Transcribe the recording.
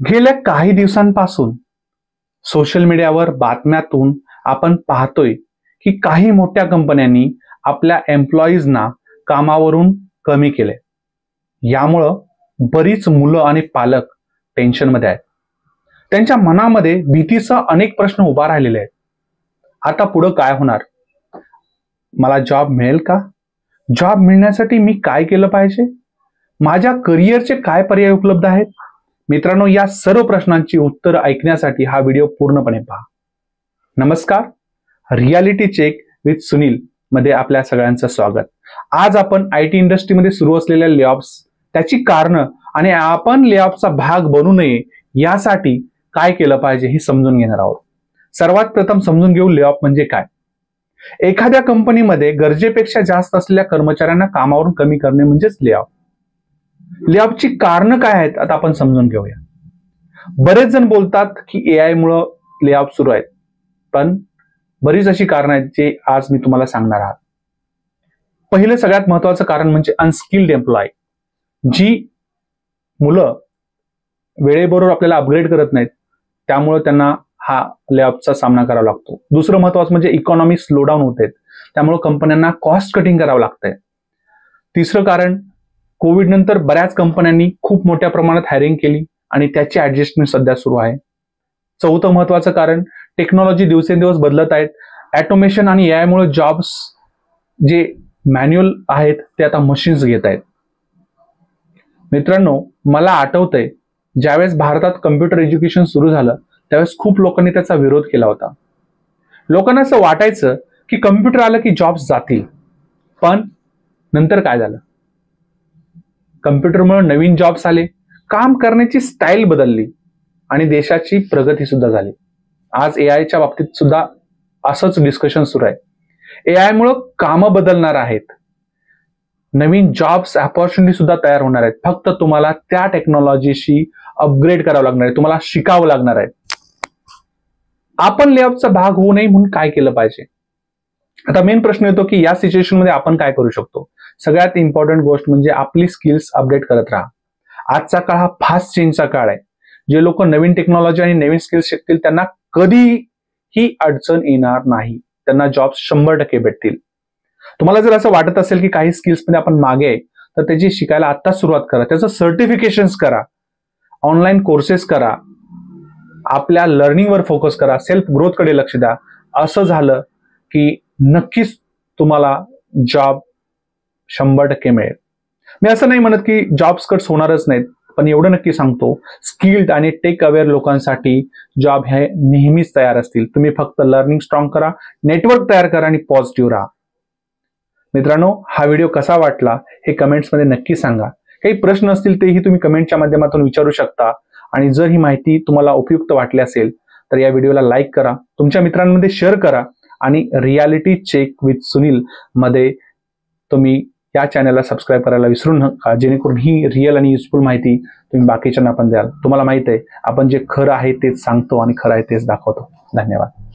गेल्या काही दिवसांपासून सोशल मीडियावर बातम्यातून आपण पाहतोय की काही मोठ्या कंपन्यांनी आपल्या एम्प्लॉईजना कामावरून कमी केले. यामुळं बरीच मुलं आणि पालक टेन्शनमध्ये आहेत. त्यांच्या मनामध्ये भीतीसह अनेक प्रश्न उभा राहिलेले आहेत. आता पुढं काय होणार? मला जॉब मिळेल का? जॉब मिळण्यासाठी मी काय केलं पाहिजे? माझ्या करिअरचे काय पर्याय उपलब्ध आहेत? मित्रांनो, या सर्व प्रश्नांची उत्तर ऐकण्यासाठी हा व्हिडिओ पूर्णपणे पहा. नमस्कार, रियालिटी चेक विथ सुनील मध्ये आपल्या सगळ्यांचं स्वागत. आज आपण आयटी इंडस्ट्रीमध्ये सुरू असलेल्या लेऑफ्स, त्याची कारणं आणि आपण लेऑफ्सचा भाग बनू नये यासाठी काय केलं पाहिजे हे समजून घेणार आहोत. सर्वात प्रथम समजून घेऊ लेऑफ म्हणजे काय. एखाद्या कंपनीमध्ये गरजेपेक्षा जास्त असलेल्या कर्मचाऱ्यांना कामावरून कमी करणे म्हणजेच लेऑफ. लेऑफची कारणं काय आहेत आता आपण समजून घेऊया. बरेच जण बोलतात की एआय मुळे लेऑफ सुरू आहेत, पण बरीच अशी कारणं आहेत जे आज मी तुम्हाला सांगणार आहात. पहिलं सगळ्यात महत्वाचं कारण म्हणजे अनस्किल्ड एम्प्लॉय. जी मुलं वेळेबरोबर आपल्याला अपग्रेड करत नाहीत, त्यामुळे त्यांना हा लेऑफचा सामना करावा लागतो. दुसरं महत्वाचं म्हणजे इकॉनॉमी स्लोडाऊन होते, त्यामुळे कंपन्यांना कॉस्ट कटिंग करावं लागतंय. तिसरं कारण, कोविड नंतर बऱ्याच कंपन्यांनी खूप मोठ्या प्रमाणात हायरिंग केली आणि त्याची ऍडजस्टमेंट सध्या सुरू आहे. चौथं महत्वाचं कारण, टेक्नॉलॉजी दिवसेंदिवस बदलत आहेत. ऑटोमेशन आणि एआय मुळे जॉब्स जे मॅन्युअल आहेत ते आता मशीन्स घेत आहेत. मित्रांनो, मला आठवतंय ज्यावेळेस भारतात कम्प्युटर एज्युकेशन सुरू झालं त्यावेळेस खूप लोकांनी त्याचा विरोध केला होता. लोकांना असं वाटायचं की कम्प्युटर आलं की जॉब्स जातील, पण नंतर काय झालं? कम्प्युटरमुळे नवीन जॉब्स आले, काम करण्याची स्टाईल बदलली आणि देशाची प्रगती सुद्धा झाली. आज एआयच्या बाबतीत सुद्धा असंच डिस्कशन सुरू आहे. एआय मुळे कामं बदलणार आहेत, नवीन जॉब्स अपॉर्च्युनिटी सुद्धा तयार होणार आहेत. फक्त तुम्हाला त्या टेक्नॉलॉजीशी अपग्रेड करावं लागणार आहे, तुम्हाला शिकावं लागणार आहे. आपण लेऑफचा भाग होऊ नये म्हणून काय केलं पाहिजे? आता मेन प्रश्न येतो की या सिच्युएशन मध्ये आपण काय करू शकतो. सगळ्यात इम्पॉर्टंट गोष्ट म्हणजे आपली स्किल्स अपडेट करत राहा. आजचा काळ हा फास्ट चेंजचा काळ आहे. जे लोक नवीन टेक्नॉलॉजी आणि नवीन स्किल्स शिकतील त्यांना कधीही अडचण येणार नाही. त्यांना जॉब 100% भेटतील. तुम्हाला जर असं वाटत असेल की काही स्किल्स मध्ये आपण मागे आहे, तर त्याची शिकायला आत्ताच सुरुवात करा. त्याचं सर्टिफिकेशन्स करा, ऑनलाईन कोर्सेस करा, आपल्या लर्निंगवर फोकस करा, सेल्फ ग्रोथ कडे लक्ष द्या. असं झालं की नक्कीच तुम्हाला जॉब 100% मिळेल. मी असं नाही म्हणत की जॉब्स कट्स होणारच नाहीत, पण एवढं नक्की सांगतो, स्किल्ड आणि टेक अवेअर लोकांसाठी जॉब हे नेहमीच तयार असतील. तुम्ही फक्त लर्निंग स्ट्रॉंग करा, नेटवर्क तयार करा आणि पॉझिटिव्ह राहा. मित्रांनो, हा व्हिडिओ कसा वाटला हे कमेंट्समध्ये नक्की सांगा. काही प्रश्न असतील तेही तुम्ही कमेंटच्या माध्यमातून विचारू शकता. आणि जर ही माहिती तुम्हाला उपयुक्त वाटली असेल तर या व्हिडिओला लाईक करा, तुमच्या मित्रांमध्ये शेअर करा आणि रियालिटी चेक विथ सुनील मध्ये तुम्ही या चॅनलला सबस्क्राईब करायला विसरू नका, जेणेकरून ही रिअल आणि युजफुल माहिती तुम्ही बाकीच्यांना पण द्याल. तुम्हाला माहित आहे, आपण जे खरं आहे तेच सांगतो आणि खरं आहे तेच दाखवतो. धन्यवाद.